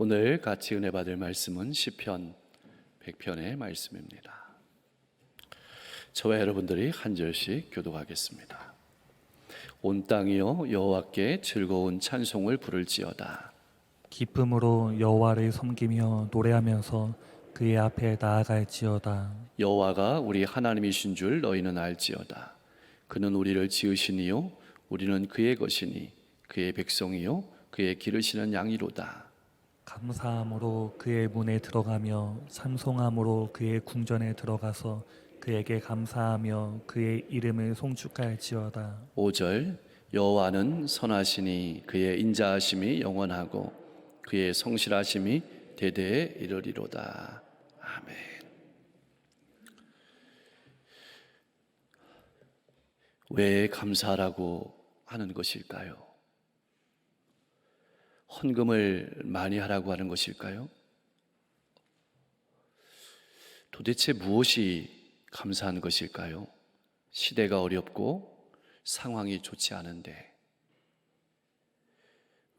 오늘 같이 은혜 받을 말씀은 시편 100편의 말씀입니다. 저와 여러분들이 한 절씩 교독하겠습니다. 온 땅이여 여호와께 즐거운 찬송을 부를지어다. 기쁨으로 여호와를 섬기며 노래하면서 그의 앞에 나아갈지어다. 여호와가 우리 하나님이신 줄 너희는 알지어다. 그는 우리를 지으시니요 우리는 그의 것이니 그의 백성이요 그의 기르시는 양이로다. 감사함으로 그의 문에 들어가며 찬송함으로 그의 궁전에 들어가서 그에게 감사하며 그의 이름을 송축할지어다. 5절 여호와는 선하시니 그의 인자하심이 영원하고 그의 성실하심이 대대에 이르리로다. 아멘. 왜 감사라고 하는 것일까요? 헌금을 많이 하라고 하는 것일까요? 도대체 무엇이 감사한 것일까요? 시대가 어렵고 상황이 좋지 않은데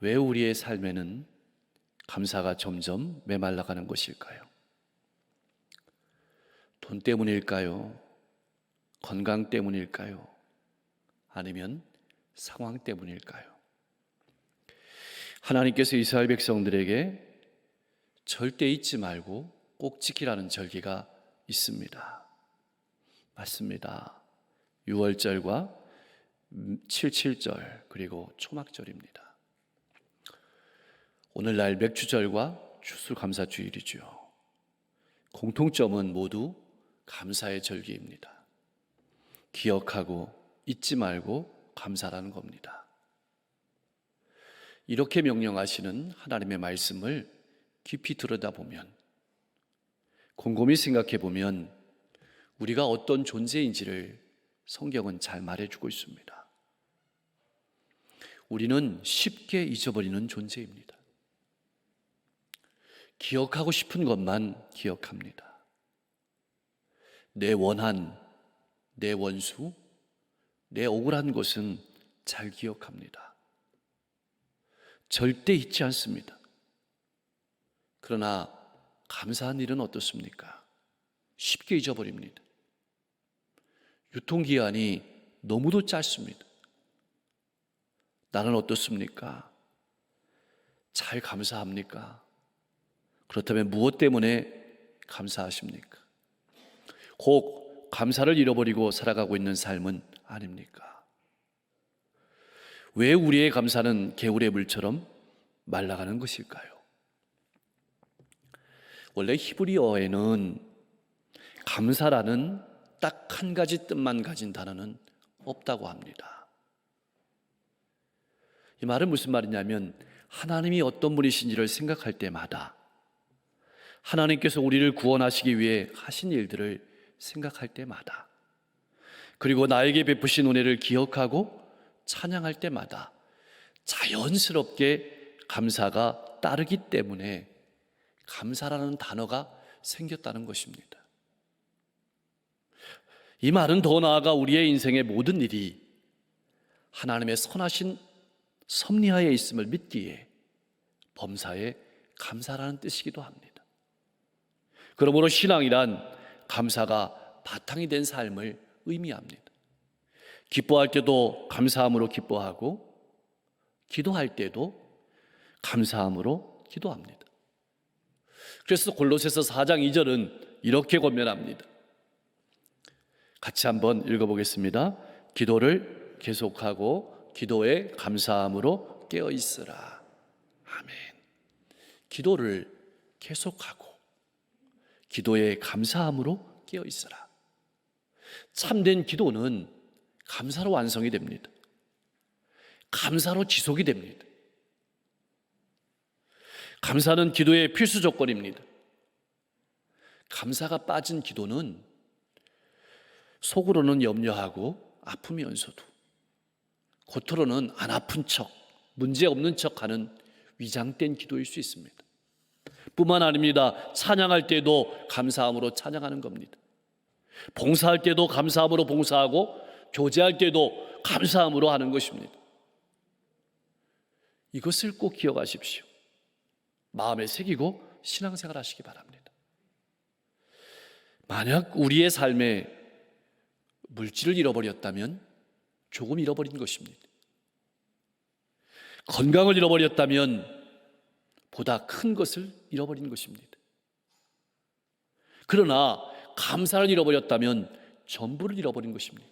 왜 우리의 삶에는 감사가 점점 메말라가는 것일까요? 돈 때문일까요? 건강 때문일까요? 아니면 상황 때문일까요? 하나님께서 이스라엘 백성들에게 절대 잊지 말고 꼭 지키라는 절기가 있습니다. 맞습니다. 6월절과 77절 그리고 초막절입니다. 오늘날 맥주절과 추수감사주일이죠. 공통점은 모두 감사의 절기입니다. 기억하고 잊지 말고 감사라는 겁니다. 이렇게 명령하시는 하나님의 말씀을 깊이 들여다보면, 곰곰이 생각해보면 우리가 어떤 존재인지를 성경은 잘 말해주고 있습니다. 우리는 쉽게 잊어버리는 존재입니다. 기억하고 싶은 것만 기억합니다. 내 원한, 내 원수, 내 억울한 것은 잘 기억합니다. 절대 잊지 않습니다. 그러나 감사한 일은 어떻습니까? 쉽게 잊어버립니다. 유통기한이 너무도 짧습니다. 나는 어떻습니까? 잘 감사합니까? 그렇다면 무엇 때문에 감사하십니까? 꼭 감사를 잃어버리고 살아가고 있는 삶은 아닙니까? 왜 우리의 감사는 개울의 물처럼 말라가는 것일까요? 원래 히브리어에는 감사라는 딱 한 가지 뜻만 가진 단어는 없다고 합니다. 이 말은 무슨 말이냐면 하나님이 어떤 분이신지를 생각할 때마다 하나님께서 우리를 구원하시기 위해 하신 일들을 생각할 때마다 그리고 나에게 베푸신 은혜를 기억하고 찬양할 때마다 자연스럽게 감사가 따르기 때문에 감사라는 단어가 생겼다는 것입니다. 이 말은 더 나아가 우리의 인생의 모든 일이 하나님의 선하신 섭리하에 있음을 믿기에 범사에 감사라는 뜻이기도 합니다. 그러므로 신앙이란 감사가 바탕이 된 삶을 의미합니다. 기뻐할 때도 감사함으로 기뻐하고 기도할 때도 감사함으로 기도합니다. 그래서 골로새서 4장 2절은 이렇게 권면합니다. 같이 한번 읽어보겠습니다. 기도를 계속하고 기도에 감사함으로 깨어있으라. 아멘. 기도를 계속하고 기도에 감사함으로 깨어있으라. 참된 기도는 감사로 완성이 됩니다. 감사로 지속이 됩니다. 감사는 기도의 필수 조건입니다. 감사가 빠진 기도는 속으로는 염려하고 아프면서도 겉으로는 안 아픈 척, 문제 없는 척하는 위장된 기도일 수 있습니다. 뿐만 아닙니다. 찬양할 때도 감사함으로 찬양하는 겁니다. 봉사할 때도 감사함으로 봉사하고 교제할 때도 감사함으로 하는 것입니다. 이것을 꼭 기억하십시오. 마음에 새기고 신앙생활 하시기 바랍니다. 만약 우리의 삶에 물질을 잃어버렸다면 조금 잃어버린 것입니다. 건강을 잃어버렸다면 보다 큰 것을 잃어버린 것입니다. 그러나 감사를 잃어버렸다면 전부를 잃어버린 것입니다.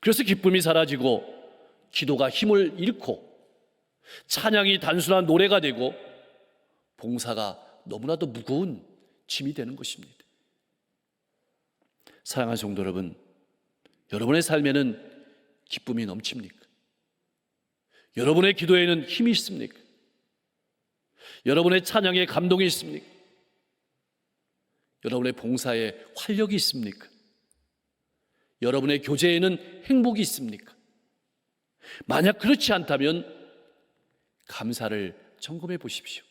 그래서 기쁨이 사라지고 기도가 힘을 잃고 찬양이 단순한 노래가 되고 봉사가 너무나도 무거운 짐이 되는 것입니다. 사랑하는 성도 여러분, 여러분의 삶에는 기쁨이 넘칩니까? 여러분의 기도에는 힘이 있습니까? 여러분의 찬양에 감동이 있습니까? 여러분의 봉사에 활력이 있습니까? 여러분의 교제에는 행복이 있습니까? 만약 그렇지 않다면 감사를 점검해 보십시오.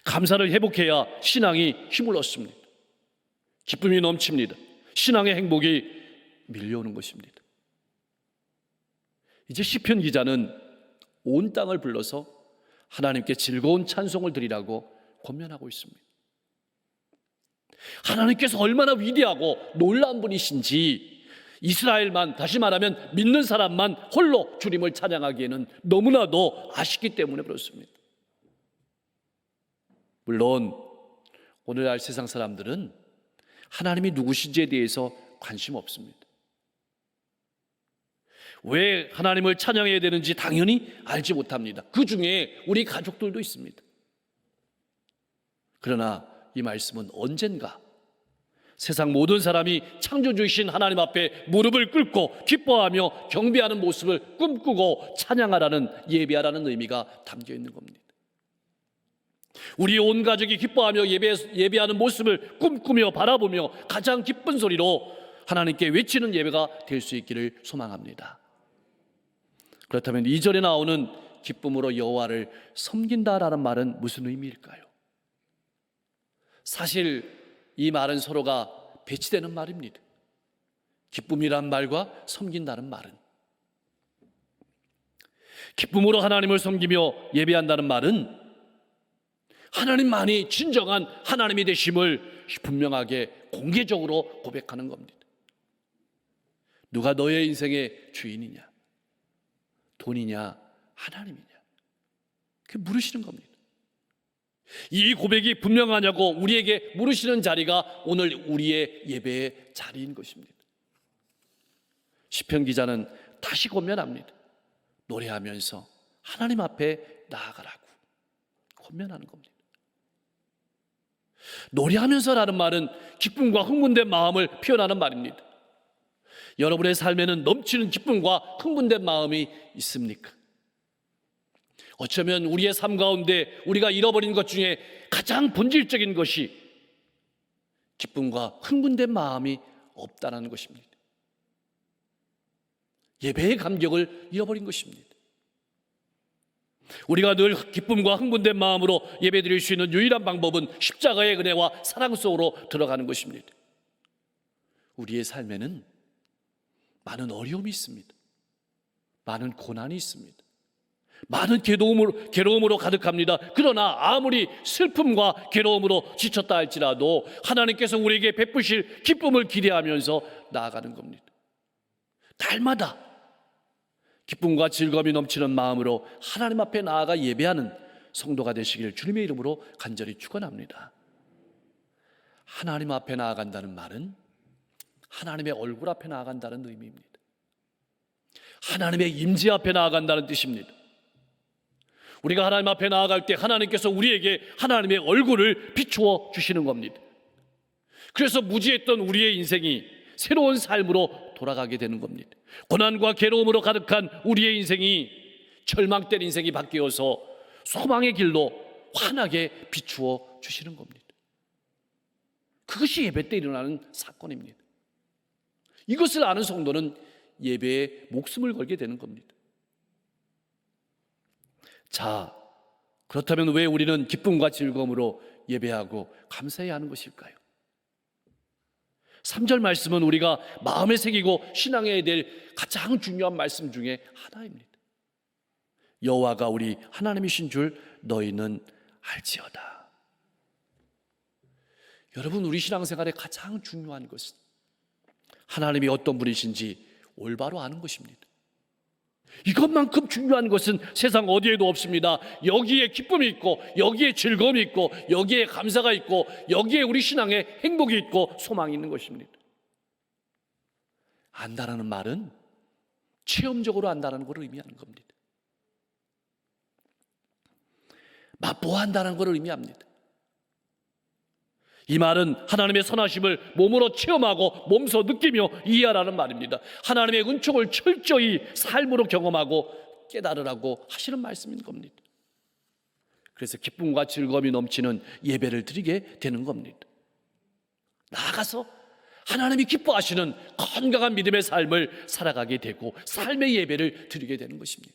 감사를 회복해야 신앙이 힘을 얻습니다. 기쁨이 넘칩니다. 신앙의 행복이 밀려오는 것입니다. 이제 시편 기자는 온 땅을 불러서 하나님께 즐거운 찬송을 드리라고 권면하고 있습니다. 하나님께서 얼마나 위대하고 놀라운 분이신지 이스라엘만, 다시 말하면 믿는 사람만 홀로 주님을 찬양하기에는 너무나도 아쉽기 때문에 그렇습니다. 물론 오늘날 세상 사람들은 하나님이 누구신지에 대해서 관심 없습니다. 왜 하나님을 찬양해야 되는지 당연히 알지 못합니다. 그 중에 우리 가족들도 있습니다. 그러나 이 말씀은 언젠가 세상 모든 사람이 창조주이신 하나님 앞에 무릎을 꿇고 기뻐하며 경배하는 모습을 꿈꾸고 찬양하라는, 예배하라는 의미가 담겨 있는 겁니다. 우리 온 가족이 기뻐하며 예배하는 모습을 꿈꾸며 바라보며 가장 기쁜 소리로 하나님께 외치는 예배가 될 수 있기를 소망합니다. 그렇다면 2절에 나오는 기쁨으로 여호와를 섬긴다라는 말은 무슨 의미일까요? 사실 이 말은 서로가 배치되는 말입니다. 기쁨이란 말과 섬긴다는 말은, 기쁨으로 하나님을 섬기며 예배한다는 말은 하나님만이 진정한 하나님이 되심을 분명하게 공개적으로 고백하는 겁니다. 누가 너의 인생의 주인이냐? 돈이냐? 하나님이냐? 그게 물으시는 겁니다. 이 고백이 분명하냐고 우리에게 물으시는 자리가 오늘 우리의 예배의 자리인 것입니다. 시편 기자는 다시 권면합니다. 노래하면서 하나님 앞에 나아가라고 권면하는 겁니다. 노래하면서라는 말은 기쁨과 흥분된 마음을 표현하는 말입니다. 여러분의 삶에는 넘치는 기쁨과 흥분된 마음이 있습니까? 어쩌면 우리의 삶 가운데 우리가 잃어버린 것 중에 가장 본질적인 것이 기쁨과 흥분된 마음이 없다는 것입니다. 예배의 감격을 잃어버린 것입니다. 우리가 늘 기쁨과 흥분된 마음으로 예배드릴 수 있는 유일한 방법은 십자가의 은혜와 사랑 속으로 들어가는 것입니다. 우리의 삶에는 많은 어려움이 있습니다. 많은 고난이 있습니다. 많은 괴로움으로 가득합니다. 그러나 아무리 슬픔과 괴로움으로 지쳤다 할지라도 하나님께서 우리에게 베푸실 기쁨을 기대하면서 나아가는 겁니다. 날마다 기쁨과 즐거움이 넘치는 마음으로 하나님 앞에 나아가 예배하는 성도가 되시기를 주님의 이름으로 간절히 축원합니다. 하나님 앞에 나아간다는 말은 하나님의 얼굴 앞에 나아간다는 의미입니다. 하나님의 임재 앞에 나아간다는 뜻입니다. 우리가 하나님 앞에 나아갈 때 하나님께서 우리에게 하나님의 얼굴을 비추어 주시는 겁니다. 그래서 무지했던 우리의 인생이 새로운 삶으로 돌아가게 되는 겁니다. 고난과 괴로움으로 가득한 우리의 인생이 절망된 인생이 바뀌어서 소망의 길로 환하게 비추어 주시는 겁니다. 그것이 예배 때 일어나는 사건입니다. 이것을 아는 성도는 예배에 목숨을 걸게 되는 겁니다. 자, 그렇다면 왜 우리는 기쁨과 즐거움으로 예배하고 감사해야 하는 것일까요? 3절 말씀은 우리가 마음에 새기고 신앙해야 될 가장 중요한 말씀 중에 하나입니다. 여호와가 우리 하나님이신 줄 너희는 알지어다. 여러분, 우리 신앙생활에 가장 중요한 것은 하나님이 어떤 분이신지 올바로 아는 것입니다. 이것만큼 중요한 것은 세상 어디에도 없습니다. 여기에 기쁨이 있고, 여기에 즐거움이 있고, 여기에 감사가 있고, 여기에 우리 신앙에 행복이 있고 소망이 있는 것입니다. 안다라는 말은 체험적으로 안다는 걸 의미하는 겁니다. 맛보한다는 걸 의미합니다. 이 말은 하나님의 선하심을 몸으로 체험하고 몸소 느끼며 이해하라는 말입니다. 하나님의 은총을 철저히 삶으로 경험하고 깨달으라고 하시는 말씀인 겁니다. 그래서 기쁨과 즐거움이 넘치는 예배를 드리게 되는 겁니다. 나아가서 하나님이 기뻐하시는 건강한 믿음의 삶을 살아가게 되고 삶의 예배를 드리게 되는 것입니다.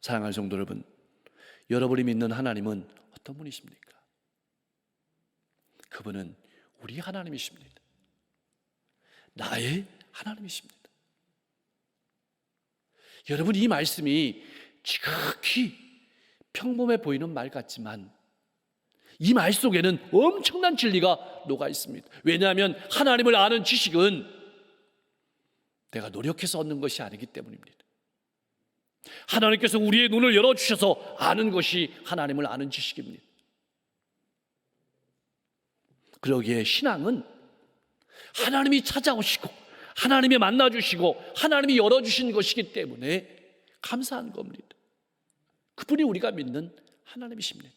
사랑하는 성도 여러분, 여러분이 믿는 하나님은 어떤 분이십니까? 그분은 우리 하나님이십니다. 나의 하나님이십니다. 여러분, 이 말씀이 지극히 평범해 보이는 말 같지만 이 말 속에는 엄청난 진리가 녹아 있습니다. 왜냐하면 하나님을 아는 지식은 내가 노력해서 얻는 것이 아니기 때문입니다. 하나님께서 우리의 눈을 열어주셔서 아는 것이 하나님을 아는 지식입니다. 그러기에 신앙은 하나님이 찾아오시고 하나님이 만나주시고 하나님이 열어주신 것이기 때문에 감사한 겁니다. 그분이 우리가 믿는 하나님이십니다.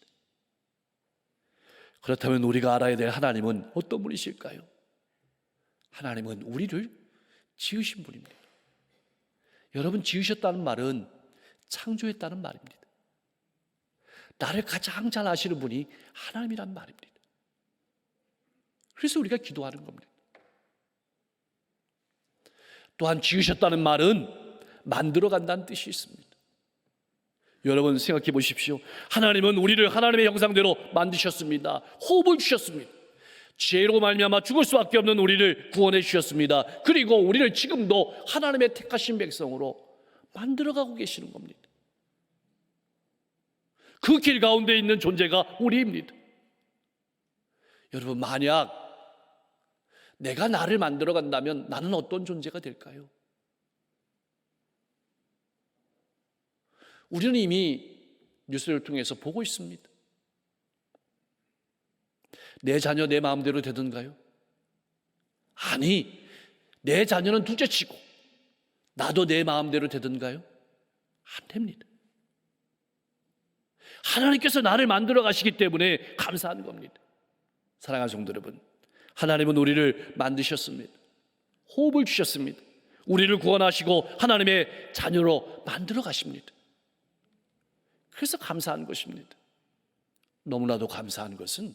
그렇다면 우리가 알아야 될 하나님은 어떤 분이실까요? 하나님은 우리를 지으신 분입니다. 여러분, 지으셨다는 말은 창조했다는 말입니다. 나를 가장 잘 아시는 분이 하나님이란 말입니다. 그래서 우리가 기도하는 겁니다. 또한 지으셨다는 말은 만들어간다는 뜻이 있습니다. 여러분, 생각해 보십시오. 하나님은 우리를 하나님의 형상대로 만드셨습니다. 호흡을 주셨습니다. 죄로 말미암아 죽을 수밖에 없는 우리를 구원해 주셨습니다. 그리고 우리를 지금도 하나님의 택하신 백성으로 만들어가고 계시는 겁니다. 그 길 가운데 있는 존재가 우리입니다. 여러분, 만약 내가 나를 만들어 간다면 나는 어떤 존재가 될까요? 우리는 이미 뉴스를 통해서 보고 있습니다. 내 자녀 내 마음대로 되던가요? 아니, 내 자녀는 둘째치고 나도 내 마음대로 되던가요? 안 됩니다. 하나님께서 나를 만들어 가시기 때문에 감사한 겁니다. 사랑하는 성도 여러분, 하나님은 우리를 만드셨습니다. 호흡을 주셨습니다. 우리를 구원하시고 하나님의 자녀로 만들어 가십니다. 그래서 감사한 것입니다. 너무나도 감사한 것은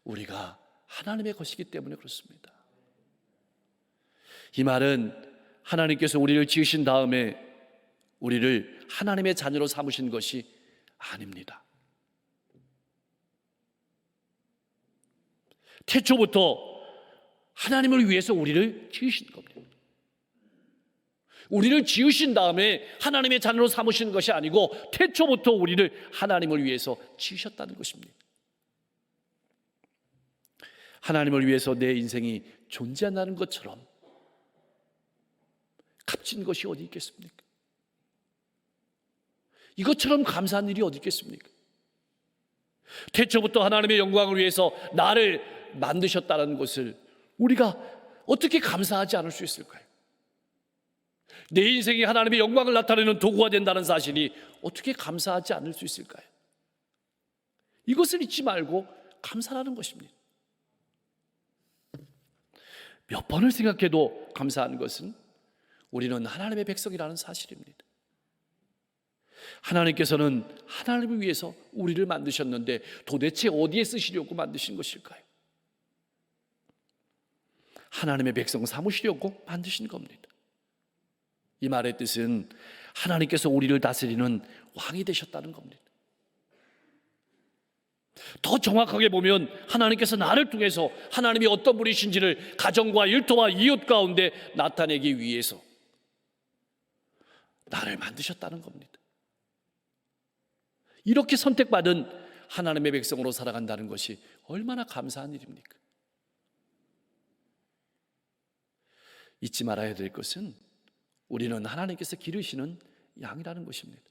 우리가 하나님의 것이기 때문에 그렇습니다. 이 말은 하나님께서 우리를 지으신 다음에 우리를 하나님의 자녀로 삼으신 것이 아닙니다. 태초부터 하나님을 위해서 우리를 지으신 겁니다. 우리를 지으신 다음에 하나님의 자녀로 삼으신 것이 아니고 태초부터 우리를 하나님을 위해서 지으셨다는 것입니다. 하나님을 위해서 내 인생이 존재한다는 것처럼 값진 것이 어디 있겠습니까? 이것처럼 감사한 일이 어디 있겠습니까? 태초부터 하나님의 영광을 위해서 나를 만드셨다는 것을 우리가 어떻게 감사하지 않을 수 있을까요? 내 인생이 하나님의 영광을 나타내는 도구가 된다는 사실이 어떻게 감사하지 않을 수 있을까요? 이것을 잊지 말고 감사하는 것입니다. 몇 번을 생각해도 감사한 것은 우리는 하나님의 백성이라는 사실입니다. 하나님께서는 하나님을 위해서 우리를 만드셨는데 도대체 어디에 쓰시려고 만드신 것일까요? 하나님의 백성 삼으시려고 만드신 겁니다. 이 말의 뜻은 하나님께서 우리를 다스리는 왕이 되셨다는 겁니다. 더 정확하게 보면 하나님께서 나를 통해서 하나님이 어떤 분이신지를 가정과 일터와 이웃 가운데 나타내기 위해서 나를 만드셨다는 겁니다. 이렇게 선택받은 하나님의 백성으로 살아간다는 것이 얼마나 감사한 일입니까? 잊지 말아야 될 것은 우리는 하나님께서 기르시는 양이라는 것입니다.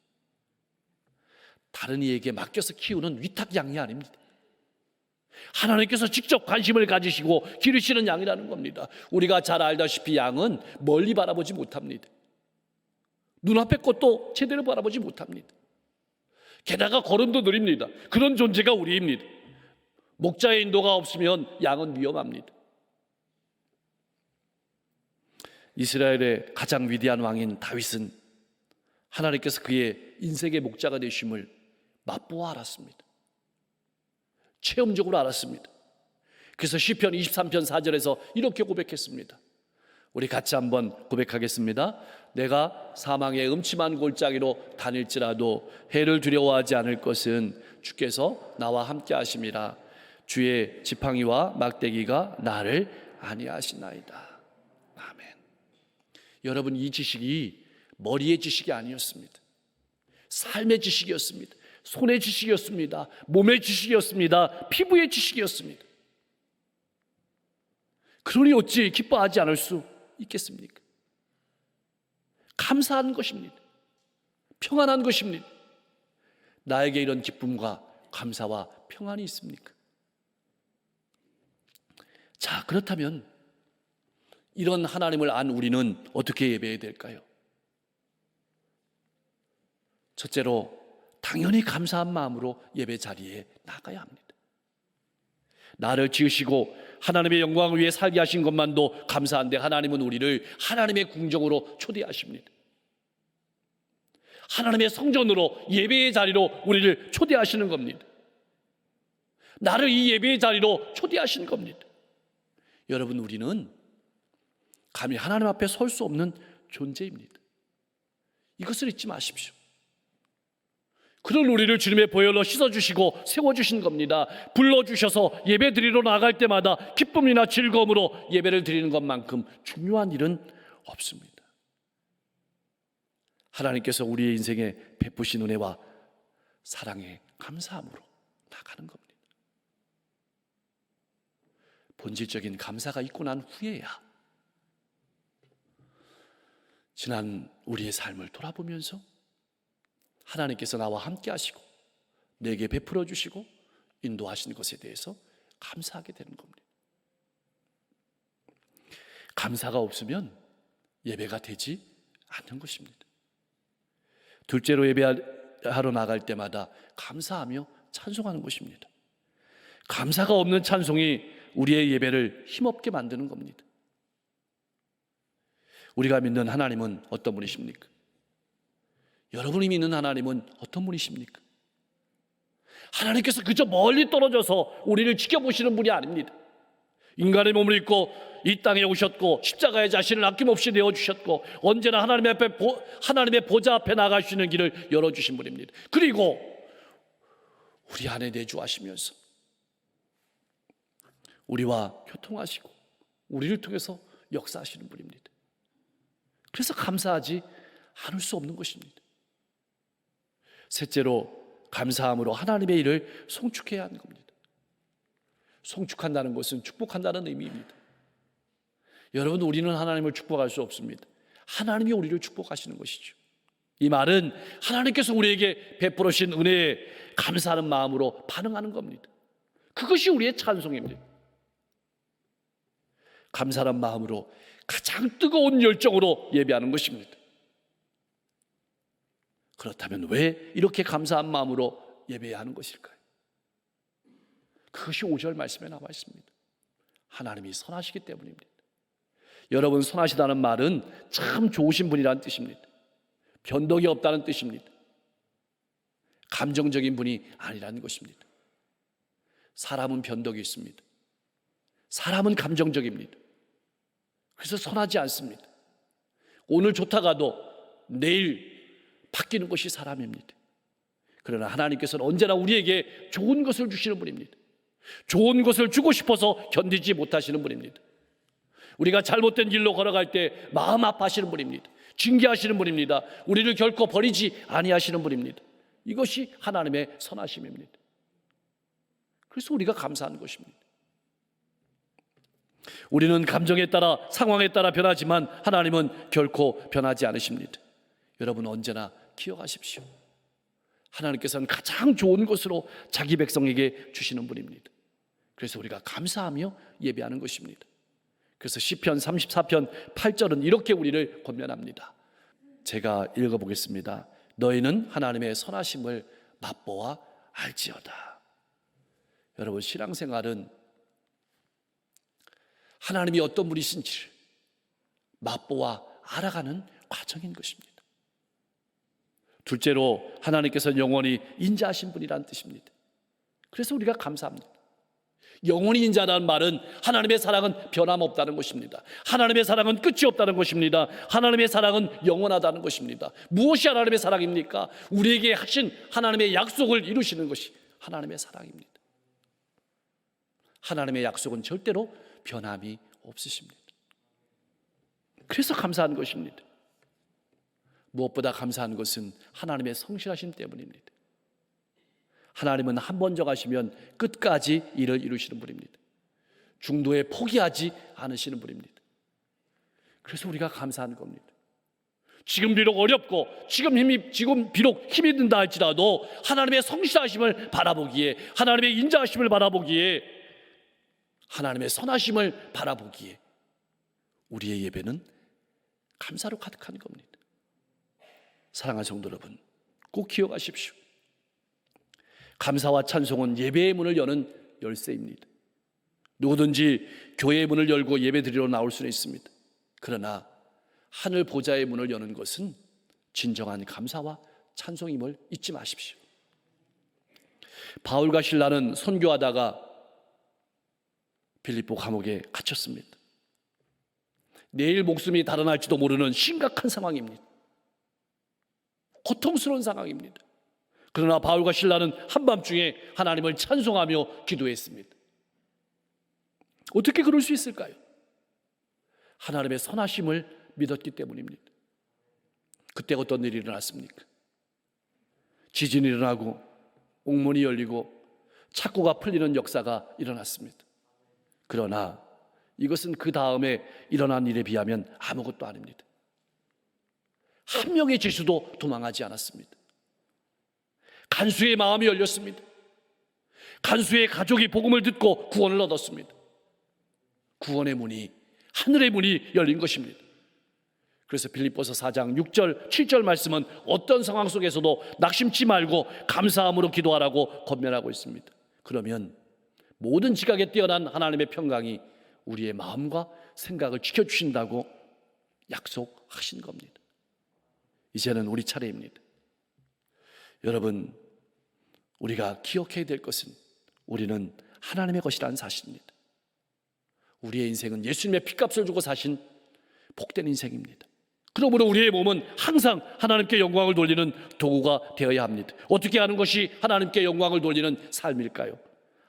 다른 이에게 맡겨서 키우는 위탁양이 아닙니다. 하나님께서 직접 관심을 가지시고 기르시는 양이라는 겁니다. 우리가 잘 알다시피 양은 멀리 바라보지 못합니다. 눈앞의 것도 제대로 바라보지 못합니다. 게다가 걸음도 느립니다. 그런 존재가 우리입니다. 목자의 인도가 없으면 양은 위험합니다. 이스라엘의 가장 위대한 왕인 다윗은 하나님께서 그의 인생의 목자가 되심을 맛보아 알았습니다. 체험적으로 알았습니다. 그래서 시편 23편 4절에서 이렇게 고백했습니다. 우리 같이 한번 고백하겠습니다. 내가 사망의 음침한 골짜기로 다닐지라도 해를 두려워하지 않을 것은 주께서 나와 함께 하심이라. 주의 지팡이와 막대기가 나를 안위하시나이다. 아멘. 여러분, 이 지식이 머리의 지식이 아니었습니다. 삶의 지식이었습니다. 손의 지식이었습니다. 몸의 지식이었습니다. 피부의 지식이었습니다. 그러니 어찌 기뻐하지 않을 수 있겠습니까? 감사한 것입니다. 평안한 것입니다. 나에게 이런 기쁨과 감사와 평안이 있습니까? 자, 그렇다면 이런 하나님을 안 우리는 어떻게 예배해야 될까요? 첫째로 당연히 감사한 마음으로 예배 자리에 나가야 합니다. 나를 지으시고 하나님의 영광을 위해 살게 하신 것만도 감사한데 하나님은 우리를 하나님의 궁정으로 초대하십니다. 하나님의 성전으로 예배의 자리로 우리를 초대하시는 겁니다. 나를 이 예배의 자리로 초대하시는 겁니다. 여러분, 우리는 감히 하나님 앞에 설 수 없는 존재입니다. 이것을 잊지 마십시오. 그런 우리를 주님의 보혈로 씻어주시고 세워주신 겁니다. 불러주셔서 예배 드리러 나갈 때마다 기쁨이나 즐거움으로 예배를 드리는 것만큼 중요한 일은 없습니다. 하나님께서 우리의 인생에 베푸신 은혜와 사랑에 감사함으로 나가는 겁니다. 본질적인 감사가 있고 난 후에야 지난 우리의 삶을 돌아보면서 하나님께서 나와 함께 하시고 내게 베풀어 주시고 인도하신 것에 대해서 감사하게 되는 겁니다. 감사가 없으면 예배가 되지 않는 것입니다. 둘째로 예배하러 나갈 때마다 감사하며 찬송하는 것입니다. 감사가 없는 찬송이 우리의 예배를 힘없게 만드는 겁니다. 우리가 믿는 하나님은 어떤 분이십니까? 여러분이 믿는 하나님은 어떤 분이십니까? 하나님께서 그저 멀리 떨어져서 우리를 지켜보시는 분이 아닙니다. 인간의 몸을 입고 이 땅에 오셨고 십자가의 자신을 아낌없이 내어주셨고 언제나 하나님의 보좌 앞에 나갈 수 있는 길을 열어주신 분입니다. 그리고 우리 안에 내주하시면서 우리와 교통하시고 우리를 통해서 역사하시는 분입니다. 그래서 감사하지 않을 수 없는 것입니다. 셋째로 감사함으로 하나님의 일을 송축해야 하는 겁니다. 송축한다는 것은 축복한다는 의미입니다. 여러분, 우리는 하나님을 축복할 수 없습니다. 하나님이 우리를 축복하시는 것이죠. 이 말은 하나님께서 우리에게 베풀어 주신 은혜에 감사하는 마음으로 반응하는 겁니다. 그것이 우리의 찬송입니다. 감사한 마음으로 가장 뜨거운 열정으로 예배하는 것입니다. 그렇다면 왜 이렇게 감사한 마음으로 예배해야 하는 것일까요? 그것이 5절 말씀에 나와 있습니다. 하나님이 선하시기 때문입니다. 여러분, 선하시다는 말은 참 좋으신 분이라는 뜻입니다. 변덕이 없다는 뜻입니다. 감정적인 분이 아니라는 것입니다. 사람은 변덕이 있습니다. 사람은 감정적입니다. 그래서 선하지 않습니다. 오늘 좋다가도 내일 바뀌는 것이 사람입니다. 그러나 하나님께서는 언제나 우리에게 좋은 것을 주시는 분입니다. 좋은 것을 주고 싶어서 견디지 못하시는 분입니다. 우리가 잘못된 길로 걸어갈 때 마음 아파하시는 분입니다. 징계하시는 분입니다. 우리를 결코 버리지 아니하시는 분입니다. 이것이 하나님의 선하심입니다. 그래서 우리가 감사하는 것입니다. 우리는 감정에 따라 상황에 따라 변하지만 하나님은 결코 변하지 않으십니다. 여러분 언제나 기억하십시오. 하나님께서는 가장 좋은 것으로 자기 백성에게 주시는 분입니다. 그래서 우리가 감사하며 예배하는 것입니다. 그래서 시편 34편 8절은 이렇게 우리를 권면합니다. 제가 읽어보겠습니다. 너희는 하나님의 선하심을 맛보아 알지어다. 여러분 신앙생활은 하나님이 어떤 분이신지를 맛보아 알아가는 과정인 것입니다. 둘째로 하나님께서는 영원히 인자하신 분이라는 뜻입니다. 그래서 우리가 감사합니다. 영원히 인자라는 말은 하나님의 사랑은 변함없다는 것입니다. 하나님의 사랑은 끝이 없다는 것입니다. 하나님의 사랑은 영원하다는 것입니다. 무엇이 하나님의 사랑입니까? 우리에게 하신 하나님의 약속을 이루시는 것이 하나님의 사랑입니다. 하나님의 약속은 절대로 변함이 없으십니다. 그래서 감사한 것입니다. 무엇보다 감사한 것은 하나님의 성실하심 때문입니다. 하나님은 한 번 정하시면 끝까지 일을 이루시는 분입니다. 중도에 포기하지 않으시는 분입니다. 그래서 우리가 감사하는 겁니다. 지금 비록 어렵고 지금 비록 힘이 든다 할지라도 하나님의 성실하심을 바라보기에, 하나님의 인자하심을 바라보기에, 하나님의 선하심을 바라보기에 우리의 예배는 감사로 가득한 겁니다. 사랑하는 성도 여러분, 꼭 기억하십시오. 감사와 찬송은 예배의 문을 여는 열쇠입니다. 누구든지 교회의 문을 열고 예배 드리러 나올 수는 있습니다. 그러나 하늘 보좌의 문을 여는 것은 진정한 감사와 찬송임을 잊지 마십시오. 바울과 실라는 선교하다가 빌립보 감옥에 갇혔습니다. 내일 목숨이 달아날지도 모르는 심각한 상황입니다. 고통스러운 상황입니다. 그러나 바울과 실라는 한밤중에 하나님을 찬송하며 기도했습니다. 어떻게 그럴 수 있을까요? 하나님의 선하심을 믿었기 때문입니다. 그때 어떤 일이 일어났습니까? 지진이 일어나고 옥문이 열리고 착고가 풀리는 역사가 일어났습니다. 그러나 이것은 그 다음에 일어난 일에 비하면 아무것도 아닙니다. 한 명의 지수도 도망하지 않았습니다. 간수의 마음이 열렸습니다. 간수의 가족이 복음을 듣고 구원을 얻었습니다. 구원의 문이, 하늘의 문이 열린 것입니다. 그래서 빌립보서 4장 6절 7절 말씀은 어떤 상황 속에서도 낙심치 말고 감사함으로 기도하라고 권면하고 있습니다. 그러면 모든 지각에 뛰어난 하나님의 평강이 우리의 마음과 생각을 지켜주신다고 약속하신 겁니다. 이제는 우리 차례입니다. 여러분, 우리가 기억해야 될 것은 우리는 하나님의 것이라는 사실입니다. 우리의 인생은 예수님의 피값을 주고 사신 복된 인생입니다. 그러므로 우리의 몸은 항상 하나님께 영광을 돌리는 도구가 되어야 합니다. 어떻게 하는 것이 하나님께 영광을 돌리는 삶일까요?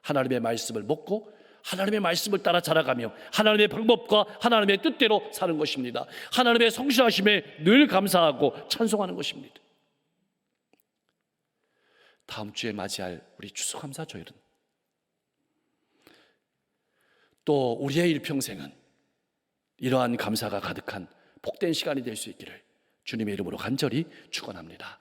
하나님의 말씀을 먹고 하나님의 말씀을 따라 자라가며 하나님의 방법과 하나님의 뜻대로 사는 것입니다. 하나님의 성실하심에 늘 감사하고 찬송하는 것입니다. 다음 주에 맞이할 우리 추수감사절은 또 우리의 일평생은 이러한 감사가 가득한 복된 시간이 될 수 있기를 주님의 이름으로 간절히 축원합니다.